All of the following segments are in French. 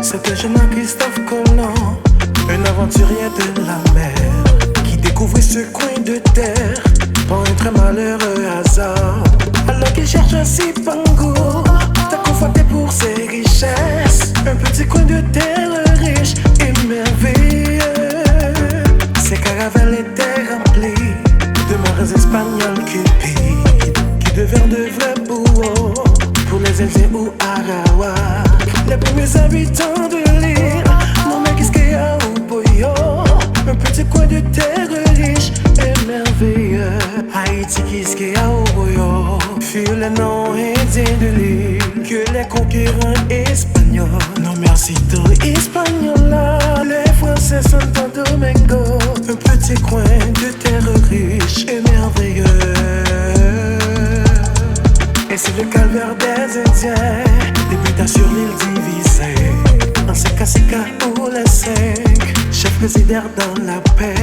C'était Jean Christophe Colomb, un aventurier de la mer, qui découvrit ce coin de terre par un très malheureux hasard. Alors qu'il cherche un Cipango, t'as conforté pour ses richesses, un petit coin de terre riche et merveilleux. Ses caravelles étaient remplies de marins espagnols cupides, qui devinrent de vrais bourreaux pour les Indiens ou Arawak. Les premiers habitants de l'île, nommés Quisqueya ou Boyo, un petit coin de terre riche et merveilleux. Haïti, Quisqueya ou Boyo furent les noms indiens de l'île que les conquérants espagnols nommèrent Cito Hispaniola. Les Français Santo Domingo, un petit coin de terre riche et merveilleux. Et c'est le calvaire des Indiens débuta sur l'île divisée en 5 où les 5 chefs résidèrent dans la paix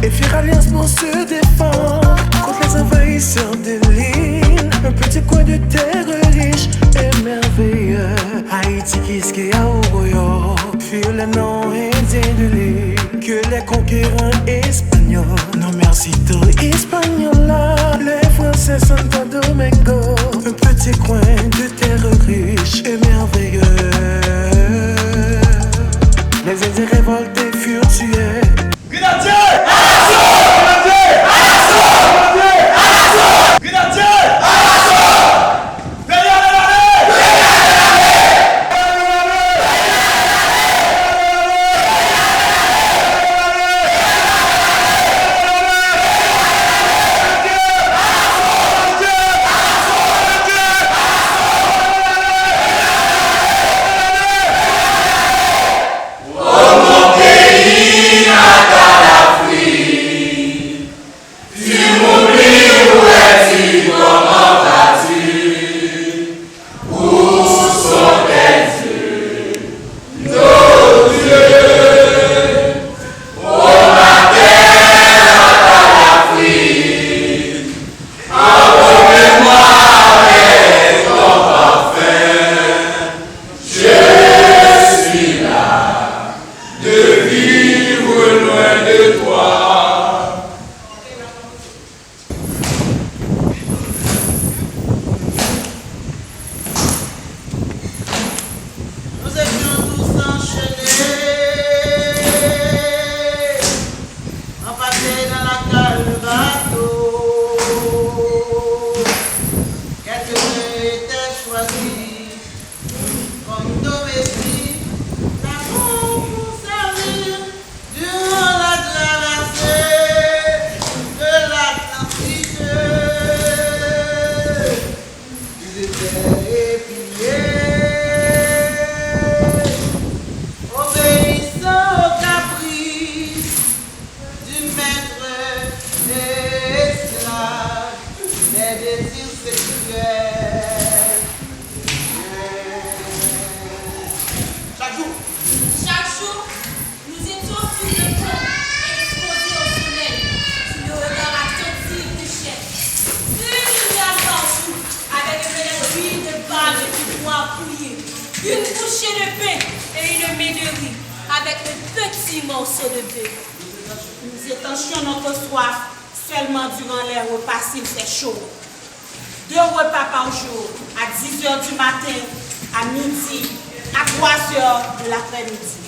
et firent alliance pour se défendre contre les envahisseurs de l'île. Un petit coin de terre riche et merveilleux. Haïti, Quisqueya ou Boyo furent les noms indiens de l'île que les conquérants espagnols nommèrent Cito Hispaniola. Les Français Santo Domingo, un petit coin de terre riche et merveilleux. Les Indiens révoltés furent tués. Grenadier! Assaut! Grenadier! Assaut! Grenadier! Assaut! Grenadier! Assaut! Derrière l'année! Une bouchée de pain et une main de riz avec un petit morceau de bœuf. Nous étanchions notre soif seulement durant les repas s'il fait chaud. 2 repas par jour, à 10h du matin, à midi, à 3h de l'après-midi.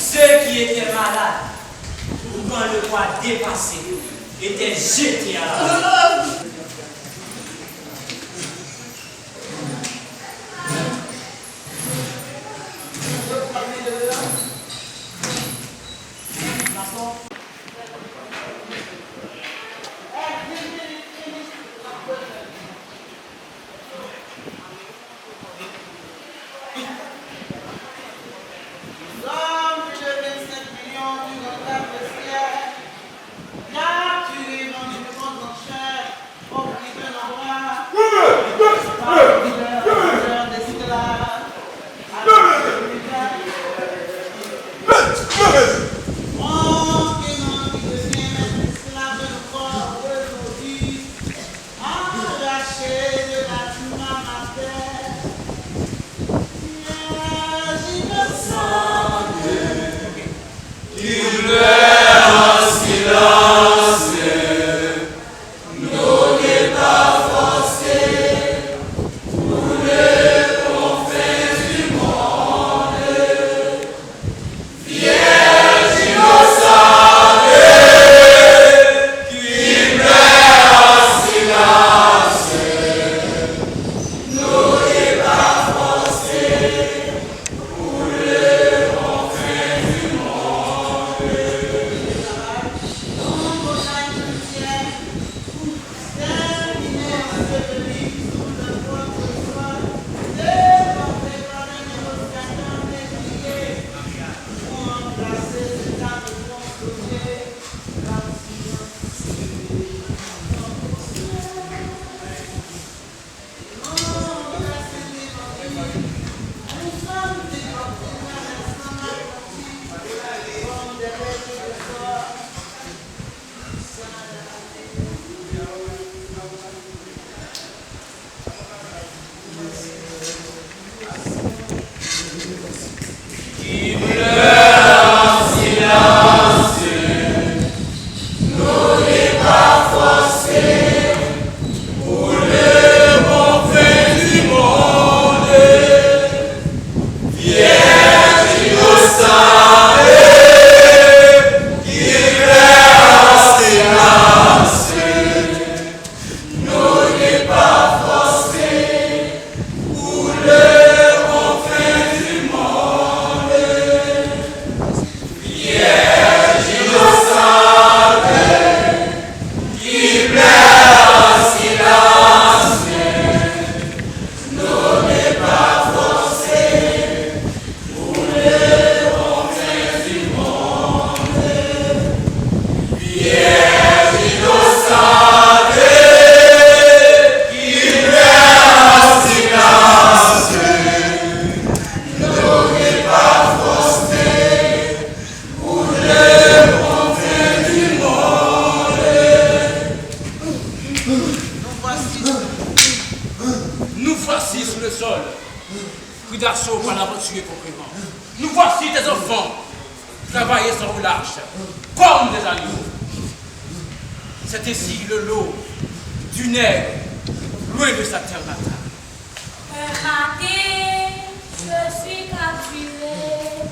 Ceux qui étaient malades, ou quand le roi dépassé, étaient jetés à la mort. Nous voici sous le sol, pris d'assaut par la reçue concurrent. Nous voici des enfants, travailler sans relâche, comme des animaux. C'est ici le lot du nègre, loin de sa terre natale. Un matin, je suis capturé,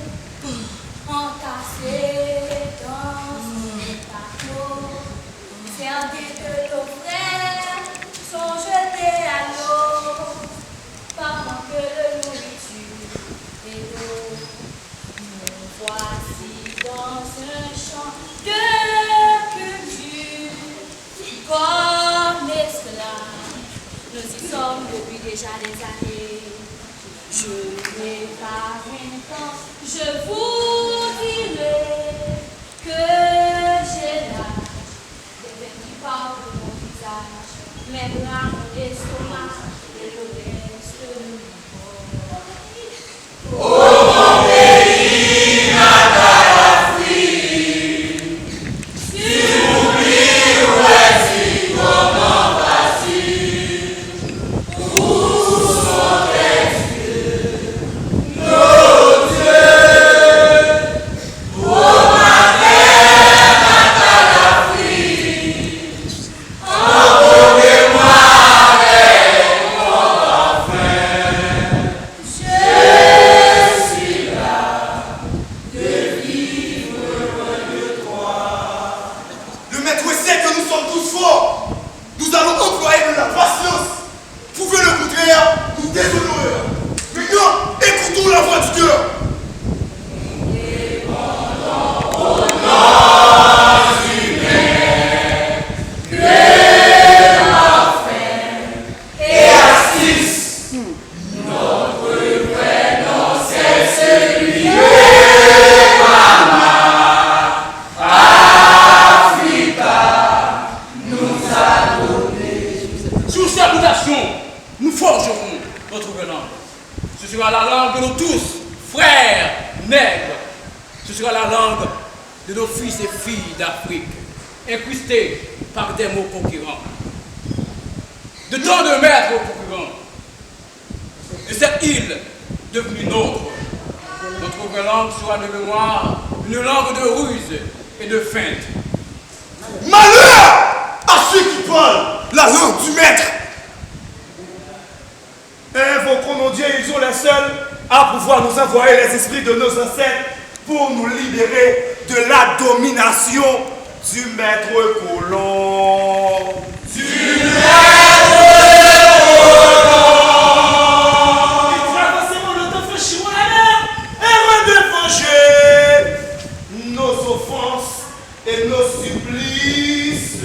entassé dans un bateau. Certains de nos frères sont jetés à l'eau, par manque de nourriture et d'eau. Nous voici dans un champ de culture, comme esclaves. Nous y sommes depuis déjà des années. Je n'ai pas 20 ans, je vous dirai que j'ai l'âge des peines qui parlent de mon visage, mes bras, mon estomac et le reste de mon corps. Oh mon pays natal Afrique, si j'oublie où est-ce comment de nos ancêtres pour nous libérer de la domination du maître colon. Du maître colon! Et traversez-moi le temps fait chouana et de venger nos offenses et nos supplices.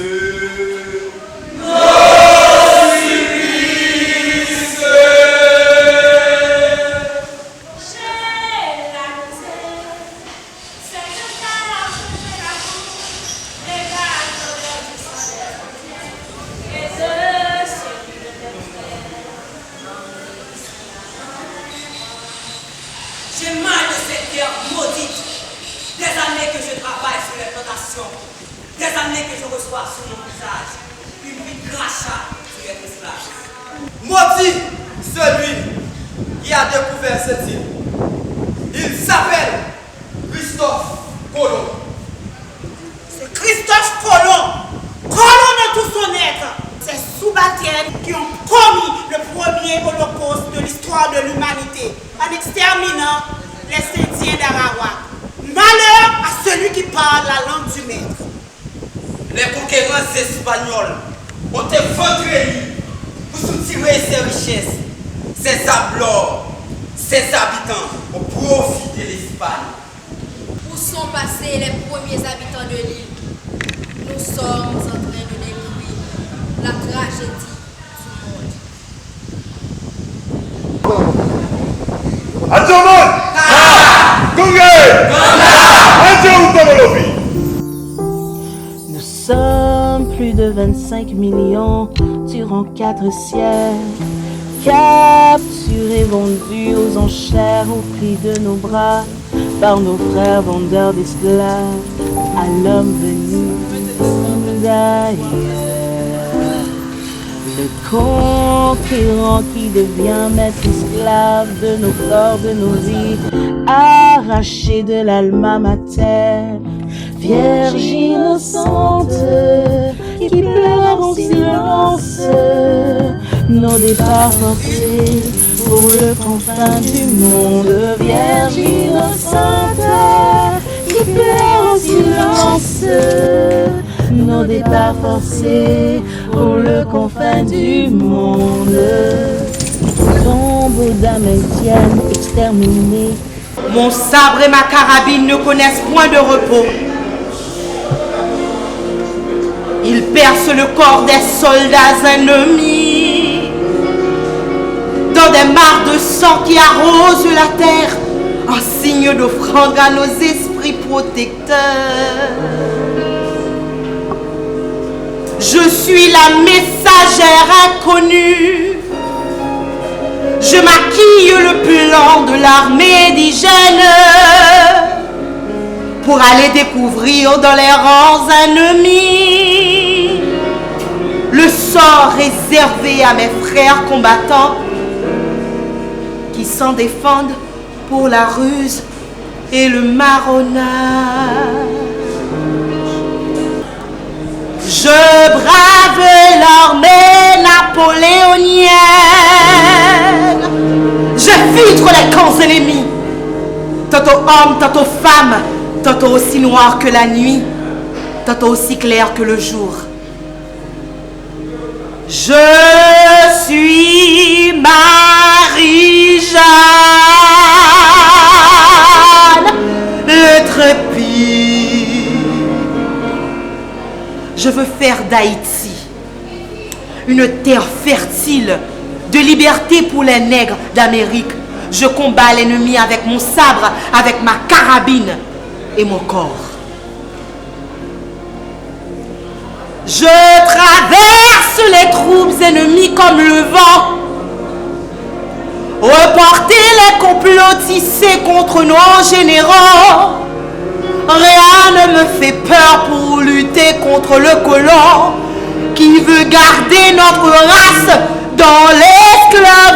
Maudit celui qui a découvert cette île. Il s'appelle Christophe Colomb. C'est Christophe Colomb. Colomb de tout son être. C'est Soubatien qui ont commis le premier holocauste de l'histoire de l'humanité en exterminant les Indiens d'Arawak. Malheur à celui qui parle la langue du maître. Les conquérants espagnols ont éventré pour soutirer ses richesses, ses ablores, ses habitants ont profité de l'Espagne. Où sont passés les premiers habitants de l'île? Nous sommes en train de découvrir la tragédie du monde. Adjomon! Nous sommes plus de 25 millions durant 4 siècles, capturés, vendus aux enchères au prix de nos bras par nos frères vendeurs d'esclaves à l'homme venu d'ailleurs. Le conquérant qui devient maître esclave de nos corps, de nos vies, arraché de l'alma mater. Vierge innocente qui pleure en silence, nos départs forcés pour le confin du monde. Vierge innocente qui pleure en silence, nos départs forcés pour le confin du monde. Tombeau d'âme haïtienne exterminée. Mon sabre et ma carabine ne connaissent point de repos. Ils percent le corps des soldats ennemis dans des mares de sang qui arrosent la terre en signe d'offrande à nos esprits protecteurs. Je suis la messagère inconnue. Je maquille le plan de l'armée indigène pour aller découvrir dans les rangs ennemis le sort réservé à mes frères combattants qui s'en défendent pour la ruse et le marronnage. Je brave l'armée napoléonienne. Je filtre les camps ennemis, tantôt hommes, tantôt femmes, tantôt aussi noirs que la nuit, tantôt aussi clairs que le jour. Je suis Marie-Jeanne le Trépide. Je veux faire d'Haïti une terre fertile de liberté pour les nègres d'Amérique. Je combats l'ennemi avec mon sabre, avec ma carabine et mon corps. Je traverse les troupes ennemies comme le vent. Reporter les complots tissés contre nos généraux. Rien ne me fait peur pour lutter contre le colon qui veut garder notre race dans l'esclavage.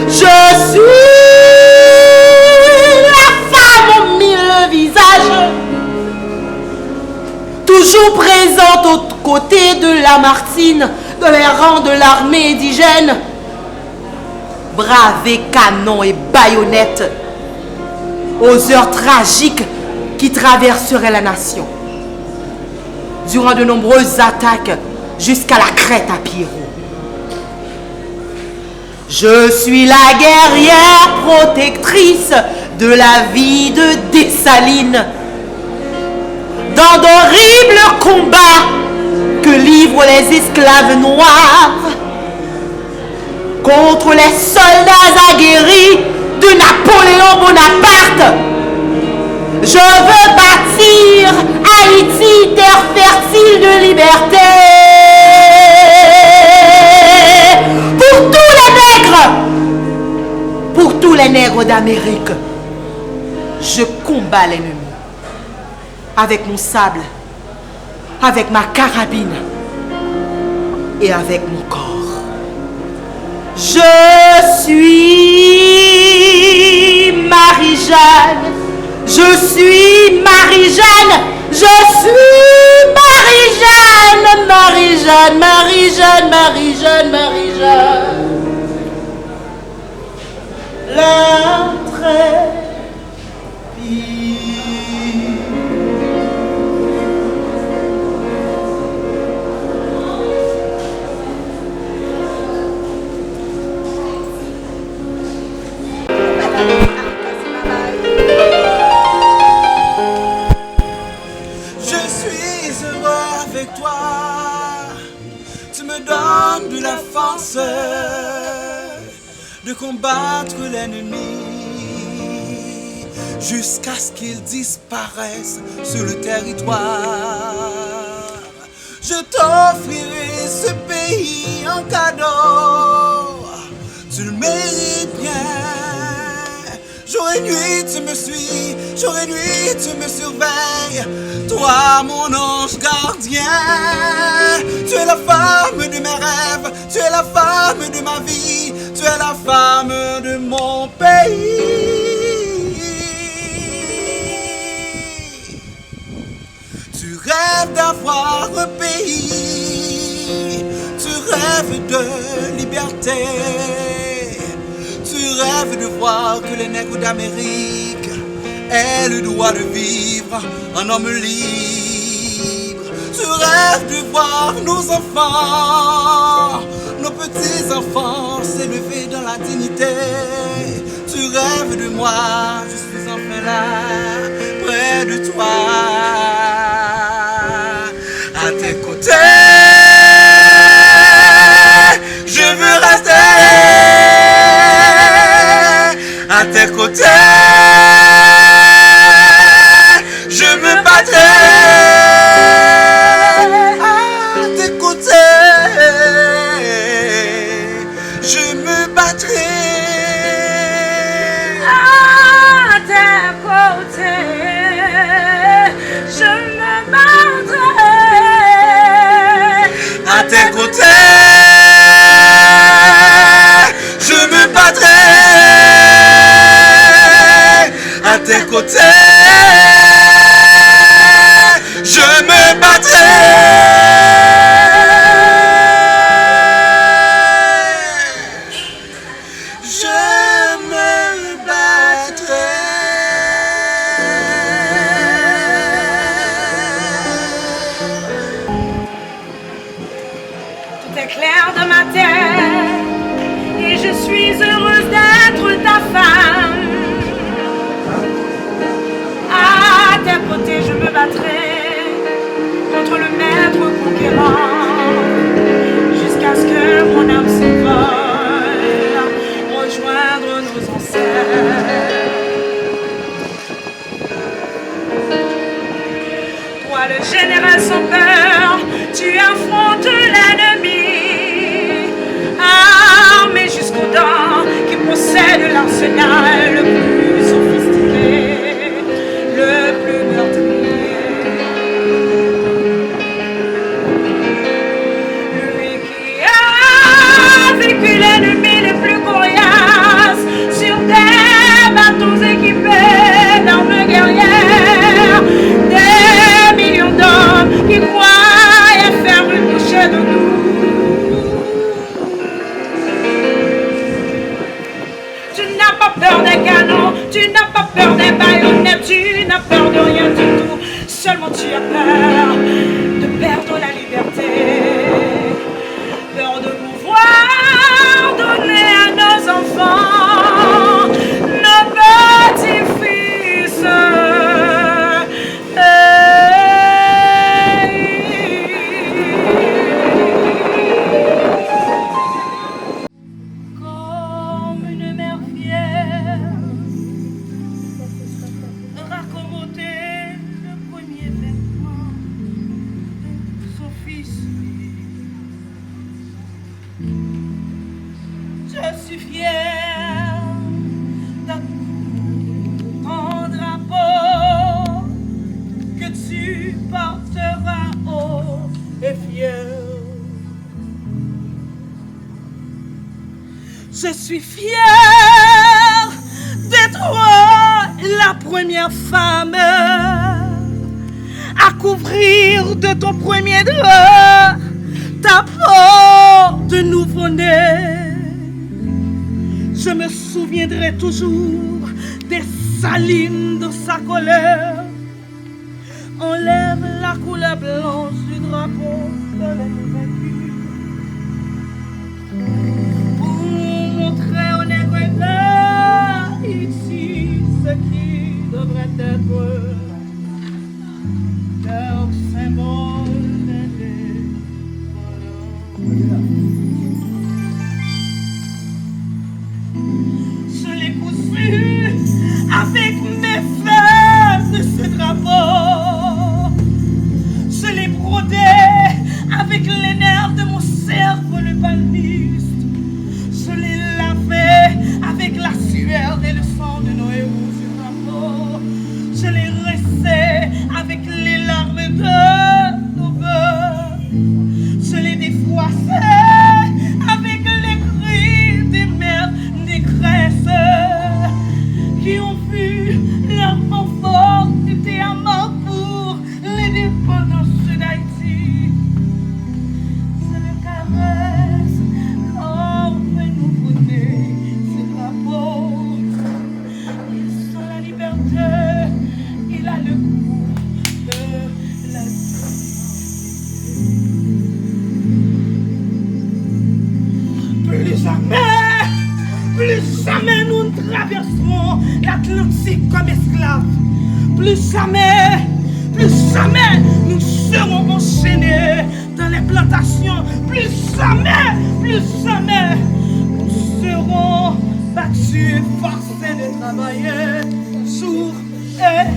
Je suis la femme aux mille visages, toujours présente aux côtés de Lamartine dans les rangs de l'armée indigène. Braver canons et baïonnettes aux heures tragiques qui traverseraient la nation. Durant de nombreuses attaques jusqu'à la crête à Pierrot. Je suis la guerrière protectrice de la vie de Dessalines. Dans d'horribles combats que livrent les esclaves noirs contre les soldats aguerris de Napoléon Bonaparte. Je veux bâtir Haïti, terre fertile de liberté. Pour tous les nègres d'Amérique, je combats l'ennemi avec mon sable, avec ma carabine et avec mon corps. Je suis Marie-Jeanne. Je suis Marie-Jeanne. Je suis Marie-Jeanne. Marie-Jeanne, Marie-Jeanne, Marie-Jeanne, Marie-Jeanne. Je suis heureux avec toi. Tu me donnes de la force de combattre l'ennemi jusqu'à ce qu'il disparaisse sur le territoire. Je t'offrirai ce pays en cadeau. Tu le mérites bien. Jour et nuit tu me suis, jour et nuit tu me surveilles. Toi sois mon ange gardien. Tu es la femme de mes rêves, tu es la femme de ma vie, tu es la femme de mon pays. Tu rêves d'avoir un pays, tu rêves de liberté, tu rêves de voir que les nègres d'Amérique aient le droit de vivre en homme libre. Tu rêves de voir nos enfants, nos petits-enfants s'élever dans la dignité. Tu rêves de moi, je suis enfin là, près de toi, à tes côtés. Je veux rester à tes côtés. Je me battrai à tes côtés. Je me battrai à tes côtés. Je me battrai à tes côtés. Je me battrai à tes côtés. Je me battrai. Je me battrai. Tout est clair dans ma tête et je suis heureuse d'être ta femme. À tes côtés je me battrai contre le maître conquérant jusqu'à ce que mon âme s'envole rejoindre nos ancêtres. Toi le général sans peur, tu affrontes l'ennemi, armé jusqu'aux dents, qui possède l'arsenal le plus sophistiqué, le plus meurtrier. Lui qui a vécu l'ennemi le plus coriace sur des bateaux équipés d'armes guerrières, des millions d'hommes qui croyaient faire une bouchée de nous. Tu n'as pas peur des canons, tu n'as pas peur des baïonnettes, tu n'as peur de rien du tout. Seulement tu as peur de perdre la liberté, peur de pouvoir donner à nos enfants, nos petits-fils. Comme une mère fière, raccommoder le premier vêtement de son fils. Je suis fière de ton drapeau que tu porteras haut et fier. Je suis fière d'être la première femme à couvrir de ton premier drap ta peau de nouveau-né. Je me souviendrai toujours des salines de sa colère. Enlève la couleur blanche du drapeau de l'invaincu pour montrer aux nègres ici ce qui devrait être leur symbole d'indépendance. Je l'ai cousu avec mes fers de ce drapeau. Je l'ai brodé avec les nerfs de mon cerveau le palmiste. Je l'ai lavé avec la sueur et le sang de nos héros sur drapeau. Je l'ai ressé avec les larmes de l'indépendance d'Haïti. C'est le caresse, oh, fait nouveau-né, ce drapeau. Il sent la liberté, il a le goût de la vie. Plus jamais nous traverserons l'Atlantique comme esclaves. Plus jamais nous serons enchaînés dans les plantations. Plus jamais nous serons battus et forcés de travailler jour et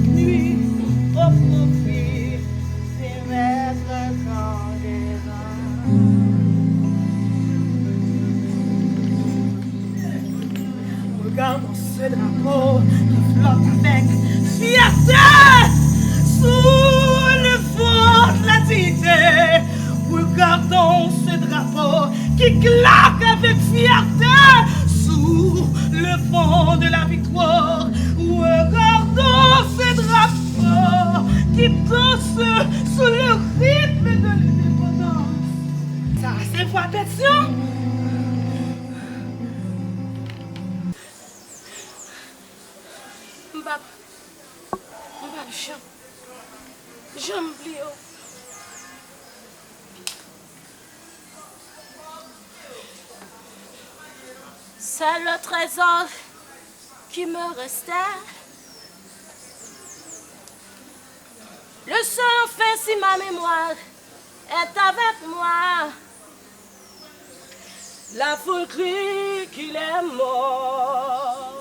nuit au profit des maîtres candélables. Regardons ce drapeau qui flotte avec fierté sous le fond de la dignité. Regardons ce drapeau qui claque avec fierté sous le fond de la victoire. Regardons ce drapeau qui danse sous le rythme de l'indépendance. Ça, c'est votre attention. J'oublie. C'est le trésor qui me restait. Le seul enfin si ma mémoire est avec moi. La foule crie qu'il est mort.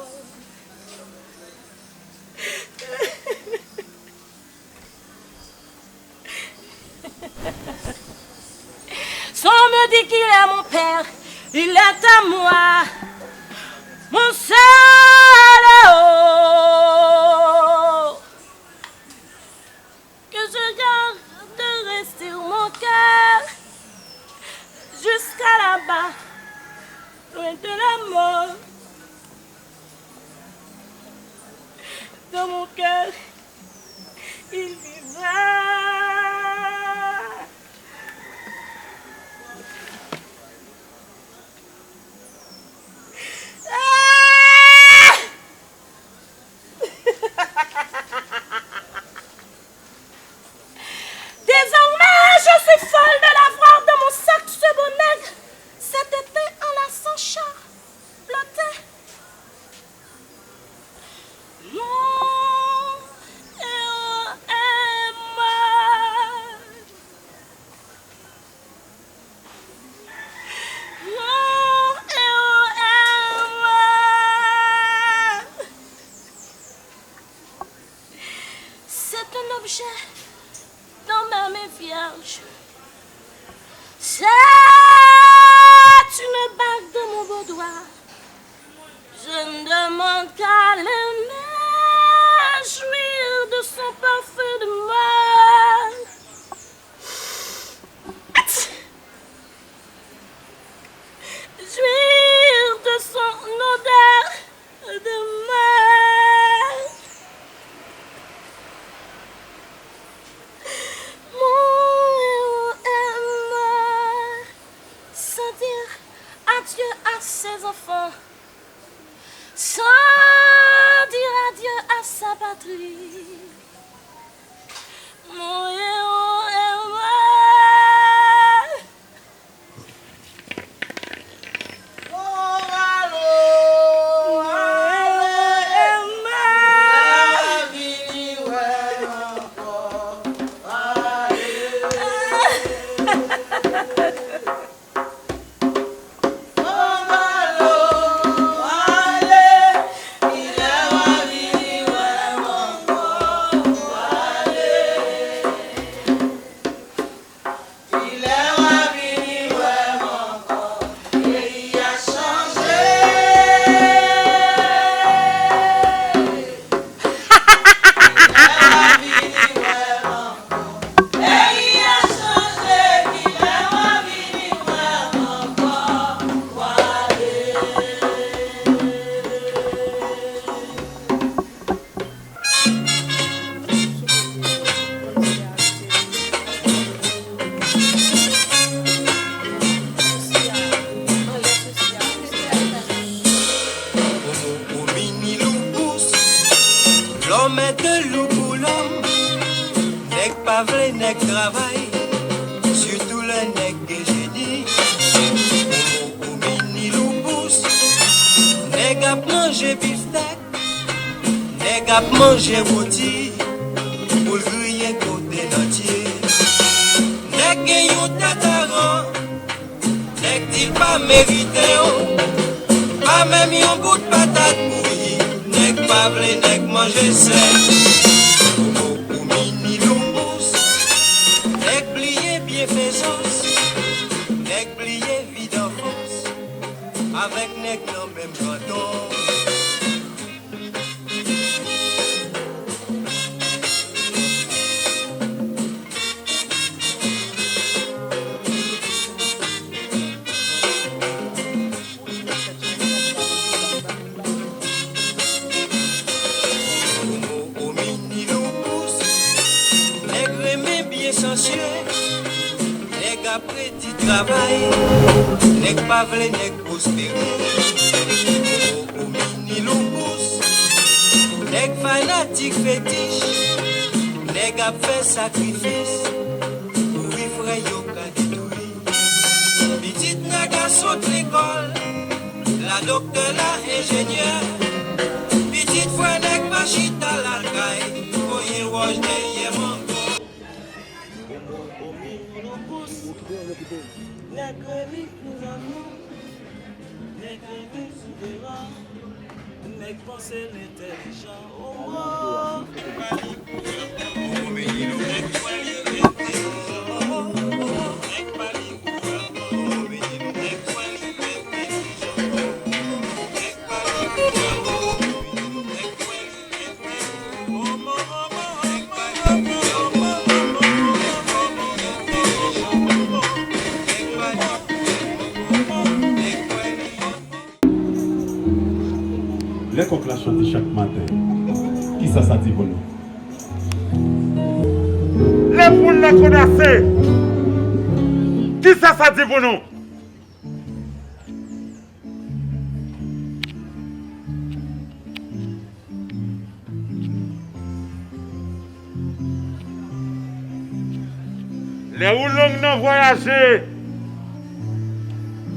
Son me dit qu'il est mon père, il est à moi, mon seul haut, que je garderai sur mon cœur, jusqu'à là-bas, loin de la mort. Dans mon cœur, il vivra. Désormais, je suis folle de l'avoir dans mon sac, ce beau nègre. Cet été, en la sans char, flottait. Mon héros est mort. Mon héros est mort. C'est un objet dans ma main vierge. C'est une bague de mon beau doigt. Je ne demande qu'à l'aimer, jouir de son parfum de mort. Jouir de son odeur de mort. Mon héros est mort, sans dire adieu à ses enfants, sans dire adieu à sa patrie. vle nèg travail, surtout le nèg que j'ai dit. Au mini loupous, nèg a mangé beefsteak, nèg a mangé rôti, pour griller côté entier. Nèg gen yon tataran, nèg dit pas mérité, pas même yon bout de patate bouillie, nèg pas vle nèg manger sec. Au mini loupous, nèg plié bienfaisance, nèg plié vie d'enfance, avec nèg dans même canton. Nèg après petit travail, nèg pas vle nèg prospérer. Au mini loupous, nèg fanatique fétiche, nèg a fait sacrifice, pour vivre yo ka détruit. Petit nèg a saute l'école, la docteur la ingénieur. Petit frère nèg pas chita la caille, pour y roche derrière mon nèg revi nous amour, nèg revi souverain, nèg pense l'intelligent. Oh, les coqs la chantent chaque matin. Qui ça dit pour nous? Les poules la connaissent. Qui ça dit pour nous? Les roulons n'ont voyagé.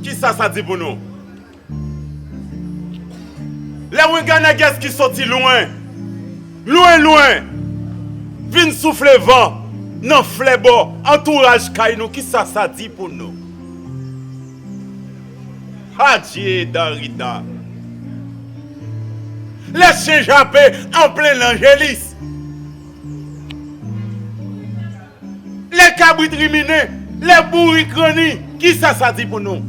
Qui ça dit pour nous? Les Ouinganegues qui sortent loin, viennent souffler vent, non flébo, entourage Kainou, qui ça dit pour nous? Adieu Darida. Les chiens jappés en plein l'angélis. Les cabris riminés, les bourris cronies, qui ça dit pour nous?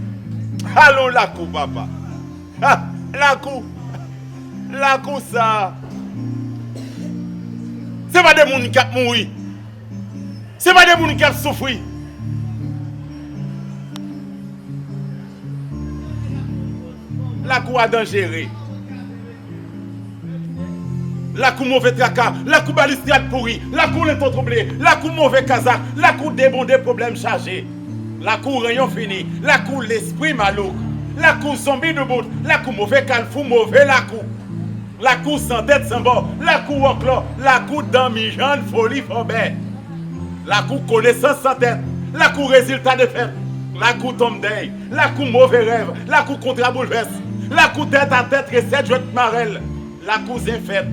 Allons la cou, papa. Ah, la cou ça. C'est pas des gens qui ont mouru. C'est pas des gens qui ont souffert. La cou a dangereux. La cou mauvais tracas, la cou balistrade pourri, la cou lenton troublé, la cou mauvais kazak, la cou débondé problème chargé. La cou rayon fini, la cou l'esprit malouk, la cou zombie de bout, la cou mauvais calfou, mauvais la cou. La cou sans tête sans bord, la cou enclos, la cou dami jeune folie fobet. La cou connaissance sans tête, la cou résultat de fait, la cou tombe d'œil, la cou mauvais rêve, la cou contrat bouleverse, la cou tête à tête recette jouette marelle, la cou infête,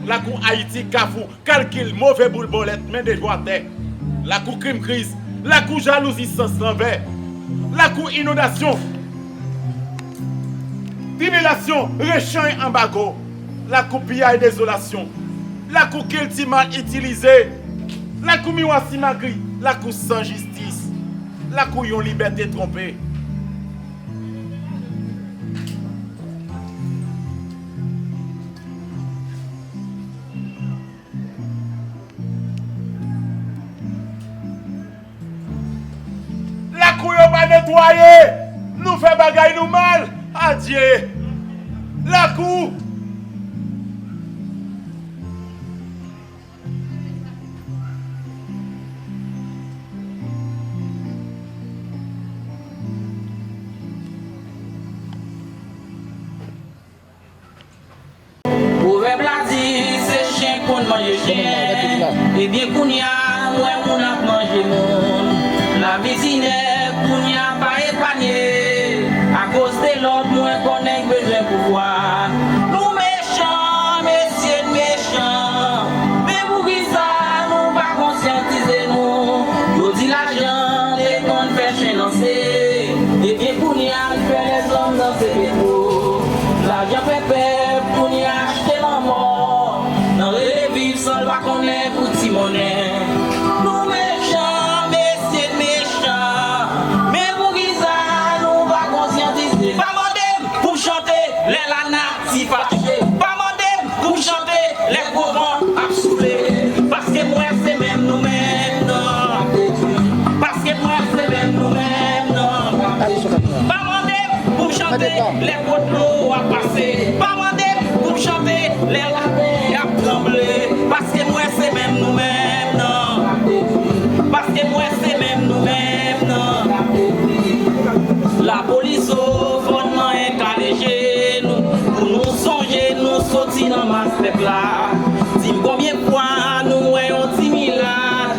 la cou Haïti cafou, calcul mauvais boule bolette, main de joie tête, la cou crime crise, la cou jalousie sans l'envers, la cou inondation, tribulation, rechange embargo, la cou pillage et désolation, la cou qu'il mal utilisé, la cou miwasi magri, la cou sans justice, la cou yon liberté trompée. La cou yon pas nettoyé, nous fait bagaille nous mal, adieu. La cou. Proverbe la dit, c'est chien qu'on mange chien. Et bien qu'on y a, moi le monde. La visine pour n'y a pas épargné. À cause de l'autre, moins qu'on ait besoin de pouvoir. Nous méchants, messieurs méchants. Mais pour qui ça, nous pas conscientiser nous. Nous dit l'argent, les comptes fait financer. Et bien pour n'y a fait les hommes dans ces pétraux. L'argent fait peur pour n'y acheter la mort. Dans les vivre sans va qu'on est pour petit monnaie. Nous méchants, messieurs méchants. Mais pour qui ça, nous va conscientiser. Pas modem pour chanter les lanas si fatigués. Pas modem pour chanter les courants à souffler. Parce que moi c'est même nous-mêmes, non. Parce que moi c'est même nous-mêmes, non. Pas modem pour chanter les poteaux à passer. Pas modem pour chanter les lapins à trembler. Parce que moi c'est même nous-mêmes, non. Parce que moi c'est même nous-mêmes, non. La police au fondement est allégée nous. Pour nous songer, nous sortir dans ma step là. Dis-moi combien de fois nous voyons 10 000 là.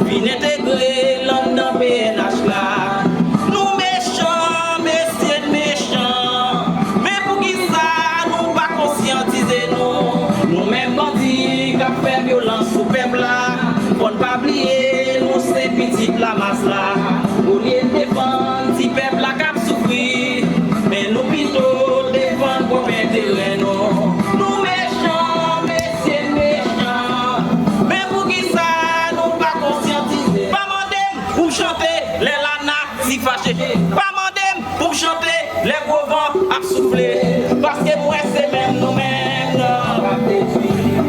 Puis n'intégrer l'homme dans PNH là. Nous méchants, messieurs méchants. Mais pour qui ça, nous pas conscientiser nous. Nous-mêmes bandits qui fait violence au peuple là. Pour ne pas oublier, nous c'est petit la masse là. Pour les défendre, si peuple là qui souffrir. Mais nous plutôt défendre pour intérêt nous. Nous méchants, messieurs méchants. Mais pour qui ça, nous pas conscientiser. Pas modem pour chanter les lanas si fâchés. Pas modem pour chanter les gros vents à souffler. Parce que moi c'est même nous-mêmes, non.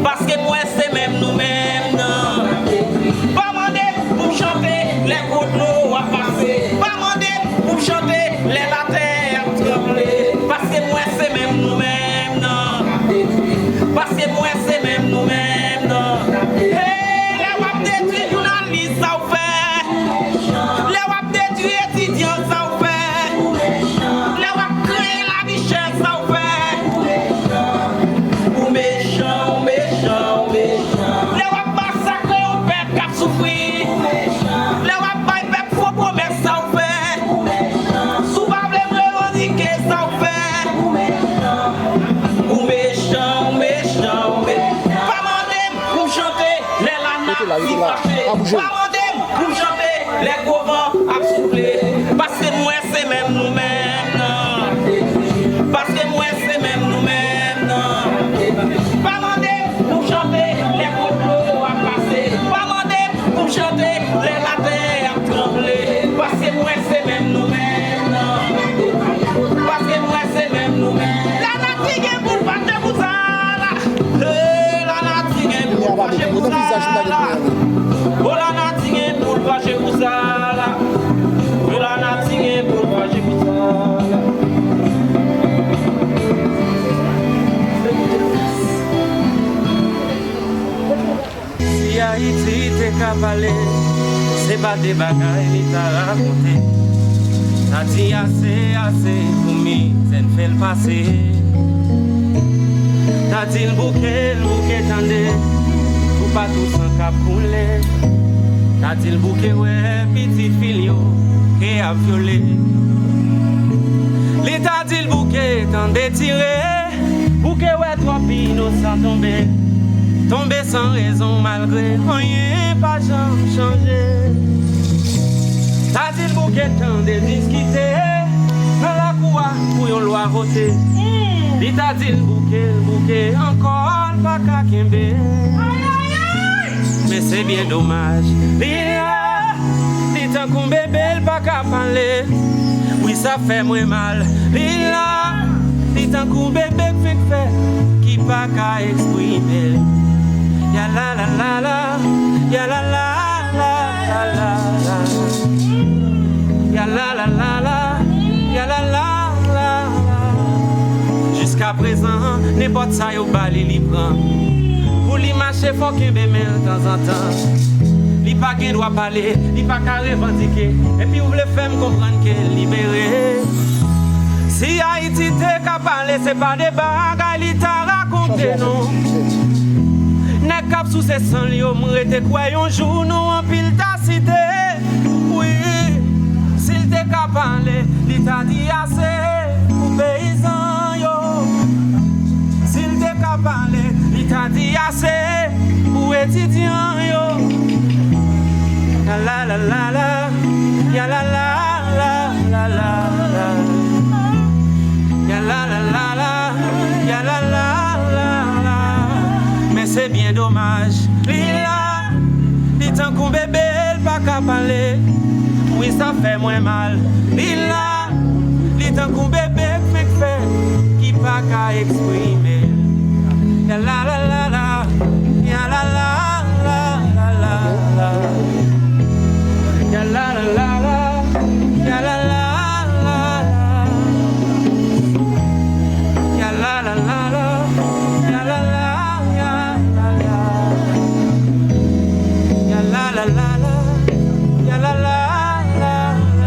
Parce que moi c'est même nous-mêmes, non. Pas modem pour chanter les gros de l'eau à passer. Pas modem pour chanter les latins à trembler. Parce que moi c'est même nous-mêmes, non. Parce que moi c'est même nous-mêmes, non. Hey, les wap détruits journalistes, ça vous fait. Les wap détruits étudiants, ça vous fait. Les wap créer la vie chère, ça vous fait. Ou méchant, méchant, méchant. Les wap massacrer au peuple qui a souffert. Les wap bailler peuple faux promesses, ça vous fait. Souvent les revendiquer, ça vous fait. Ou méchant, méchant, méchant. Pas modem pour chanter les lanas si fâchés. Pas modem pour chanter les gros vents à souffler. Parce que moi c'est même nous-mêmes, non. Parce que moi c'est même nous-mêmes, non. Pas modem pour chanter les poteaux à passer. Pas modem pour chanter les latins à trembler. Parce que moi c'est même nous-mêmes, non. Parce que moi c'est même nous-mêmes. La natique pour pas te vous la natique pour pas te vous oh la natique pour pas te vous oh la natique pour pas te vous Si Haïti t'es cavalé, c'est pas des bagailles ni t'as raconté. T'as dit assez pour moi, ça ne fait le passé. T'as dit le bouquet tendé, pour pas tout sans cap couler. T'as dit le bouquet ouais, petit filio, qui a violé. L'état dit le bouquet tendé tiré, bouquet ouais trop innocent tombé. Tombé sans raison malgré rien pas jamais changé. T'as dit le bouquet tendé discuter, dans la cour pour une loi votée. Il t'a dit le bouquet, encore pas qu'à kembe. Mais c'est bien dommage. Il t'a qu'on bébé, pas qu'à parler. Oui, ça fait moins mal. Il t'a qu'on bébé fait qui pas qu'à exprimer. Ya la la la la, ya la la la la la. Ya la la la la, ya la la. Jusqu'à présent, n'importe ça yo bali li prend. Pour li marcher faut qu'il be de temps en temps. Li pas gen doit parler, li pas qu'à revendiquer. Et puis vous voulez faire me comprendre qu'elle libéré. Si Haïti te ka parler, c'est pas des bagages li t'a raconté non. N'est cap sous ses sang li yo m'rete quoi un jour nous en pile ta cité. passé pour étudiant yo. Ya la la la la, ya la la la la la la. Ya la la la la, ya la la la la. Mais c'est bien dommage. Lila, dit tant qu'on bébé, elle pas qu'à parler. Oui, ça fait moins mal. Lila, dit tant qu'on bébé, fait qui pas qu'à exprimer. Ya la la la la, ya la la la la la la. Ya la la la la, ya la la la la. Ya la la la la, ya la la ya la la. Ya la la la la, ya la la la la.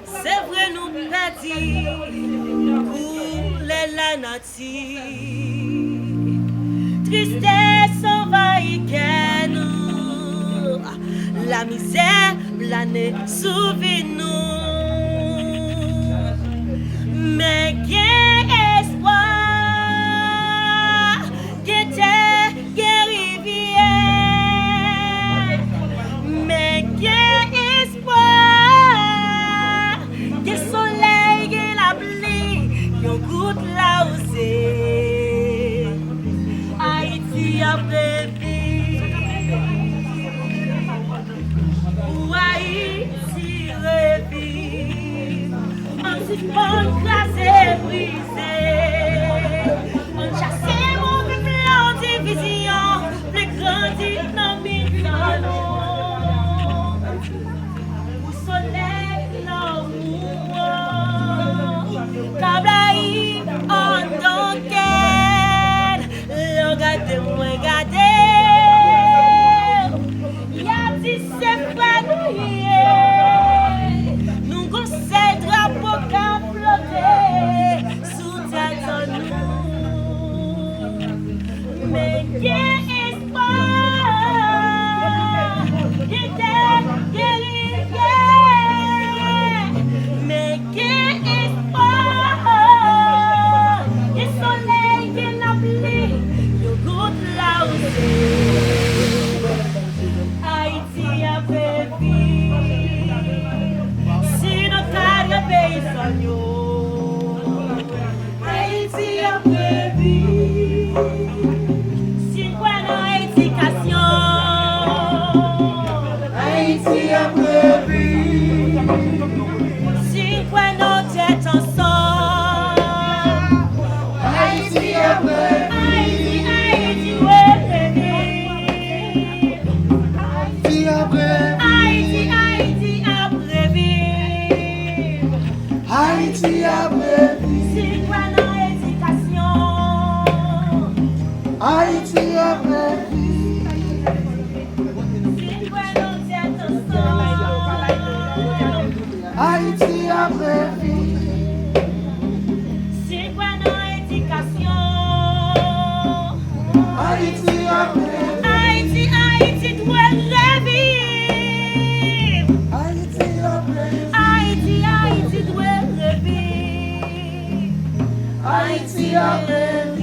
c'est vrai nous perdons pour les lanati. Tristesse envahit nous, la misère plane sous nous. Mais quel espoir, quel rivière. Mais quel espoir, quel soleil, quel la pluie, yon goutte la osée. Haïti après vie, ou Haïti revit. On suspend classé brisé, on chasse mon peuple en division, plus grand dynamique dans l'eau. Au soleil, l'amour, Kablaï en donquelle, regardez-moi, regardez. Y'a dit c'est pas nous conseil drapeau qu'à flotter sous tête en nous. Mais quel espoir, quel rivière. Mais quel espoir, quel soleil, quel la pluie, le goutte là aussi. Haïti a baby, si notre carrière pays sonyo. Haïti a baby, si quoi dans éducation. Haïti a baby, si quoi nos têtes ensemble. Haïti a baby, Haïti ouais baby. Haïti après vivre. Haïti après vivre. C'est quoi dans l'éducation? Haïti après vivre. C'est quoi dans cette ensemble? Haïti après vivre. C'est quoi dans l'éducation? Haïti après vivre. Haïti doit revivre. Haïti doit revivre. Haïti a revivre.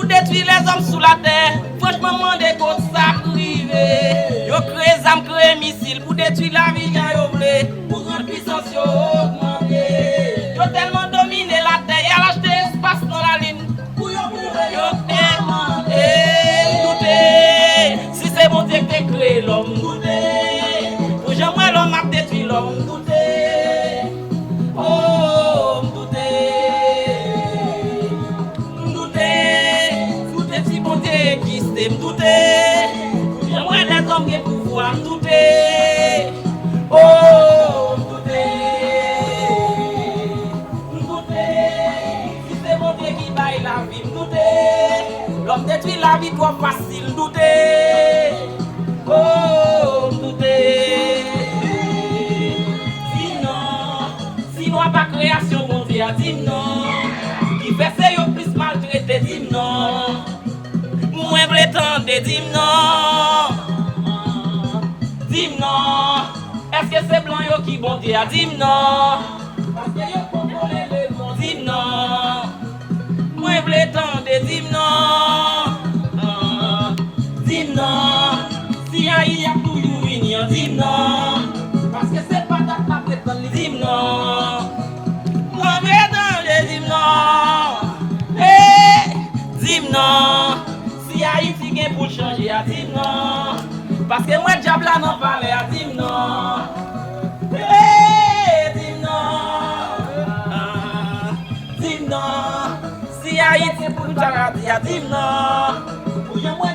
Détruire les hommes sous la terre. Franchement, mandez qu'on ça privé. Yo crée zam, crée missile pour détruire la vie, yo vle. Pour rendre puissance, yo augmenter. Yo tellement dominé la terre, y'a acheté espace dans la ligne. Pour yo demander, doutez. Si c'est bon Dieu qui crée l'homme, doutez. Pour jamais l'homme a détruit l'homme, doutez. Oh, doutez. Qui s'est douté, j'aimerais des hommes qui pouvoir douter. Oh, douter. Si c'est mon Dieu qui baille la vie, douter. L'homme détruit la vie trop facile, douter. Oh, douter. Sinon, pas création, mon Dieu, dis non. Qui fait ça, yo plus maltraité, dis non. Moi vle tande, dis non. Dis non. Est-ce que c'est blanc yo qui bon Dieu? Dis non. Parce que yo contrôle le monde. Dis non. Moi vle tande, dis non. Dis non. Si Haïti a tout union, dis non. Parce que c'est pas ta prétendre, dis non. Moi vle tande, dis non. Dis non. Si Haïti gen pour changer, a dit non. Parce que moi diable là non parler, a dit non. Dis non. Dis non. Si Haïti pour changer, a dit non. Pour moi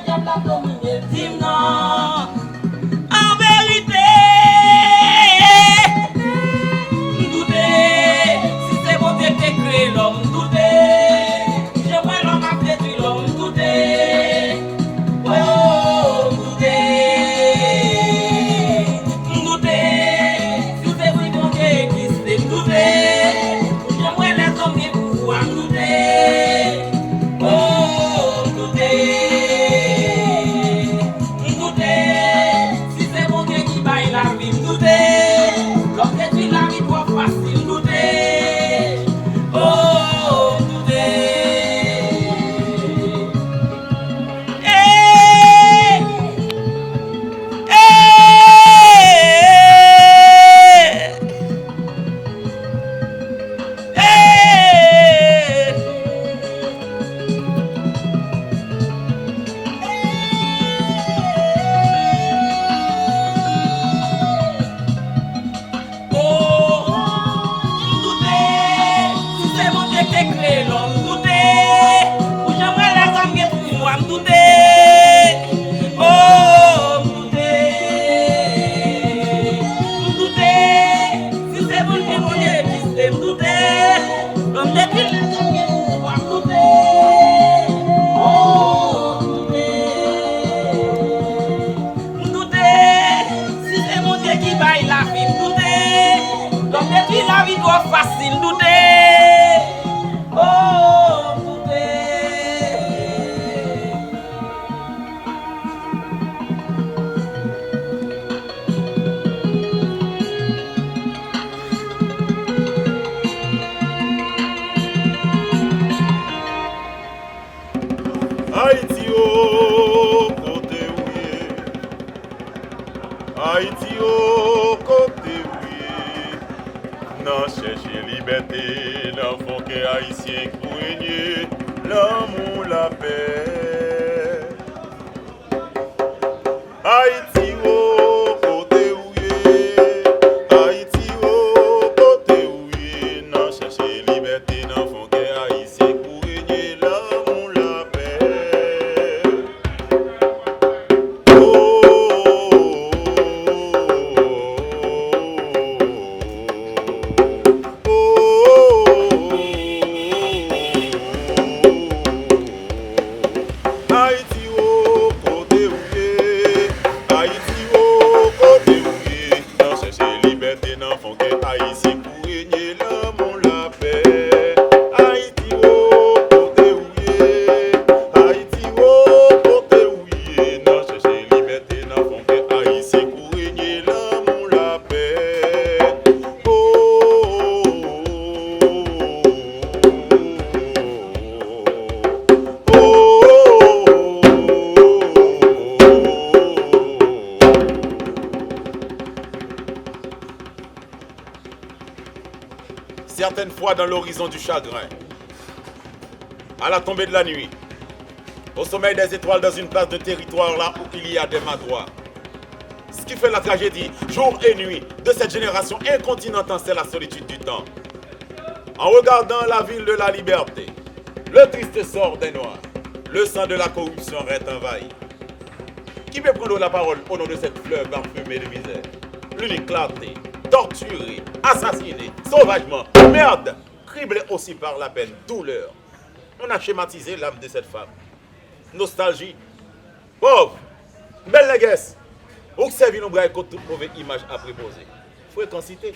Haïti au côté oui. Non chercher liberté, non faut que haïtien pour régner l'amour, la paix. Haïti au côté oui. Haïti au côté oui. Non chercher liberté, non faut que haïtien pour régner l'amour, la paix. Haïti au côté oué, Haïti au côté oué, non chercher liberté, non font que Haïti pour régner l'amour, la paix. Haïti au côté oué, Haïti au côté oué, non chercher liberté, non font que Haïti pour régner l'amour, la paix. Certaines fois dans l'horizon du chagrin, à la tombée de la nuit, au sommeil des étoiles dans une place de territoire là où il y a des madroits. Ce qui fait la tragédie, jour et nuit, de cette génération incontinentale, c'est la solitude du temps. En regardant la ville de la liberté, le triste sort des Noirs, le sang de la corruption reste envahi. Qui peut prendre la parole au nom de cette fleur parfumée de misère? L'unique clarté, torturé, assassiné, sauvagement, merde, criblé aussi par la peine, douleur. On a schématisé l'âme de cette femme. Nostalgie, pauvre, belle léguesse. Observez nos bras toute mauvaise image à préposer. Fréquencité,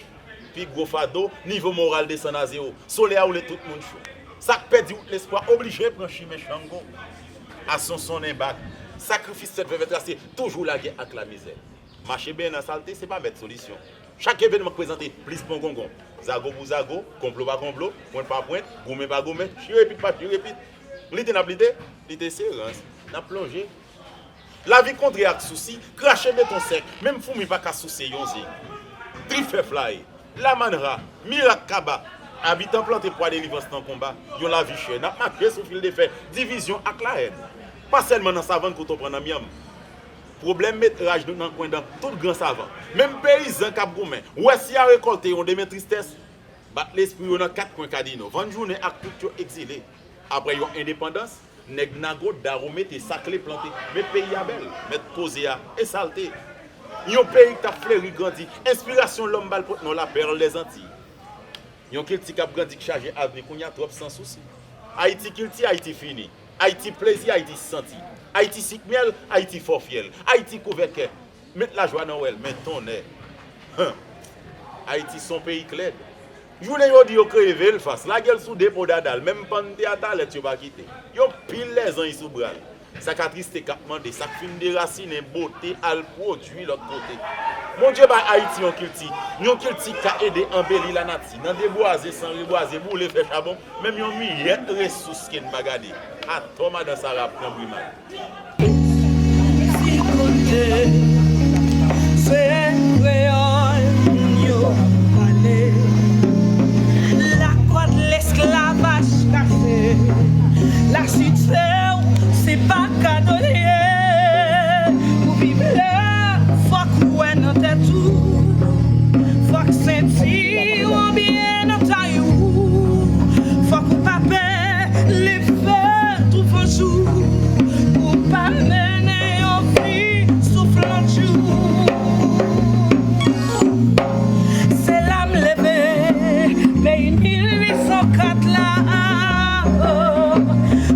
puis gros fado, niveau moral descend à zéro. Soleil où tout le monde chaud. Ça perd l'espoir, obligé de prendre chimé chango. À son impact, sacrifice cette veuve tracée, toujours la guerre avec la misère. Marcher bien dans la saleté, c'est pas mettre solution. Chaque événement présenté, plus bon gongon. Zago pour zago, complot par complot, point par point, gourmet par gourmet, je répète pas, je répète. L'idée n'a blité, l'idée c'est n'a plongé. La vie contre avec souci, cracher béton sec, même fourmi pas qu'à souci yonzi. Trifé fly, la manra, miracle kaba, habitant planté pour délivrance dans combat, yon la vie chère, n'a marqué sous fil de fer, division avec la haine. Pas seulement dans savane qu'on prend dans miam. Problème métrage dans le coin dans tout grand savant. Même paysan cap gourmet, ouais si a récolté on des tristesse, bat l'esprit dans quatre coins cardinaux. 20 journées à tout exilé. Après yon indépendance, nèg nago daromé te saclé planté, mais pays a belle, mettre posé a et saleté. Yon pays qui a fleuri grandi, inspiration l'homme bal pour non la perle les Antilles. Yon kilti cap grandi qui chargé avenir qu'on y a trop sans souci. Haïti kilti, Haïti fini. Haïti plaisir, Haïti senti. Haïti sik miel, Haïti fort fiel. Haïti couvert mettre la joie Noël, mais ton est. Haïti son pays clair. Journée yo di yo crevé le face, la gueule sous dépôt d'adal, même pande à talet yo pas quitter. Yo pile les ans sous bral. Ça triste cap mandé, ça fin de racines beauté al produit l'autre côté. Mon Dieu ba Haïti yon kilti ka aider embellir la nati. Nan déboiser sans reboiser boule fait charbon, même yon miette ressource ken bagade. A Thomas dans sa rap prend brimal. Si côté c'est créole yo parler. La corde l'esclavage cassé. La suite c'est pas cadolé. Pour vivre là, faut qu'on dans tête tout. Faut que sentir ou bien dans taillou. Faut qu'on pas peur les feux tout un jour. Pour pas mener en vie soufflant jour. C'est l'âme levée, pays 1804 là.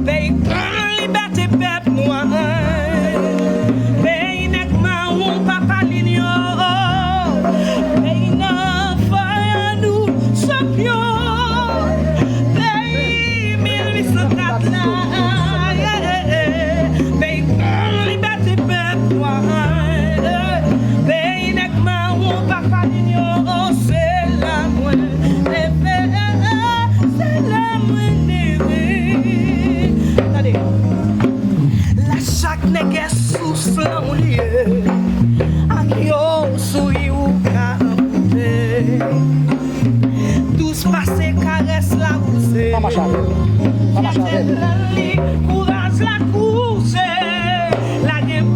Pays pour liberté peuple noir. Pays n'est que marron papa lignon. Pays n'a pas nous champions. Pays 1804 là. Pays pour liberté peuple noir. Pays n'est que marron papa lignon. C'est la moine. C'est la moine. La chaque nègre sous son lieu. Ak yo souris ou ka encouragé. Tous passés caresse la poussée. Courage la course. La gueule,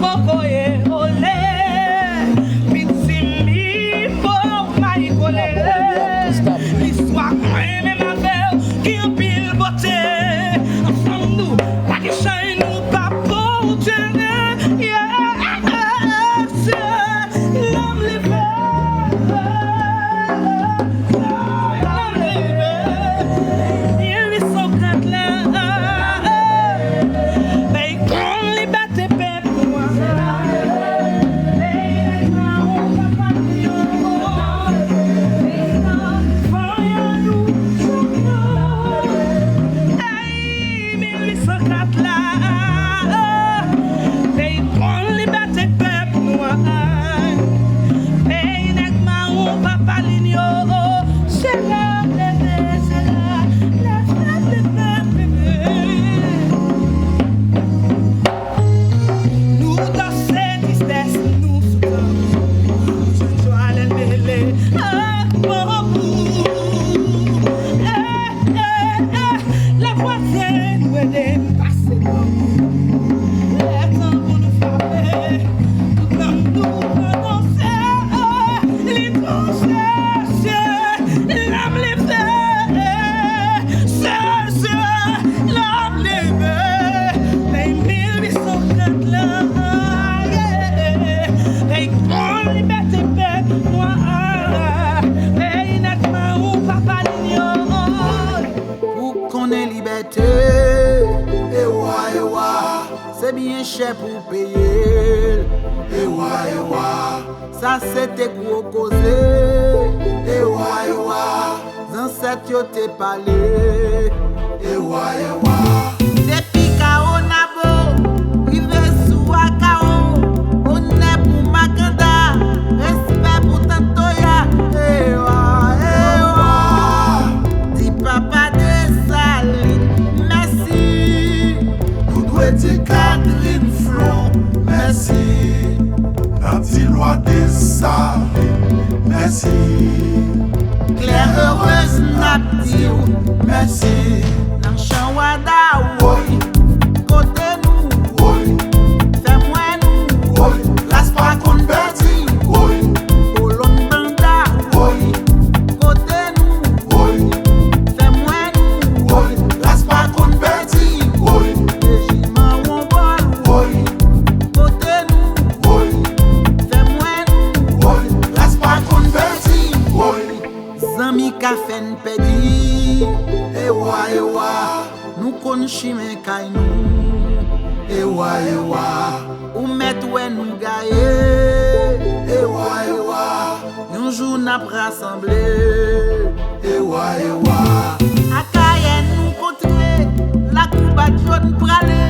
cocoye, olé. Pitsimi, pour maïcolé. L'histoire, même ma belle, qui en pile beauté. Ensemble, nous, la gueule, nous, pas pour Dieu. Pour payer, ça c'était gros causé, ancêtres yo te parlé, depuis Kao Nabo, rive sous Akao, on est pour Makanda, respect pour Tantoya, dit papa de Saline, merci, nous doit dire Catherine Flon, merci. Nati loi des Salines, merci. Claire heureuse Nati, merci. Nan Chanwada, oui. Côté nous, oui. Fais-moi nous, oui. Laisse pas qu'on bêtise, oui. Colon Banda, oui. Côté nous, oui. Fais-moi nous, oui. Laisse pas qu'on bêtise, oui. Régiment Wombol, oui. Côté nous, oui. Fais-moi nous, oui. Laisse pas qu'on bêtise, oui. Zami ka fen pedi, ewa, nous kon chime kay nou, ewa, ou met wè nou gaye, ewa, yon jour n'ap rassemble, ewa, akaye nou kontre, la kouba jaune prale,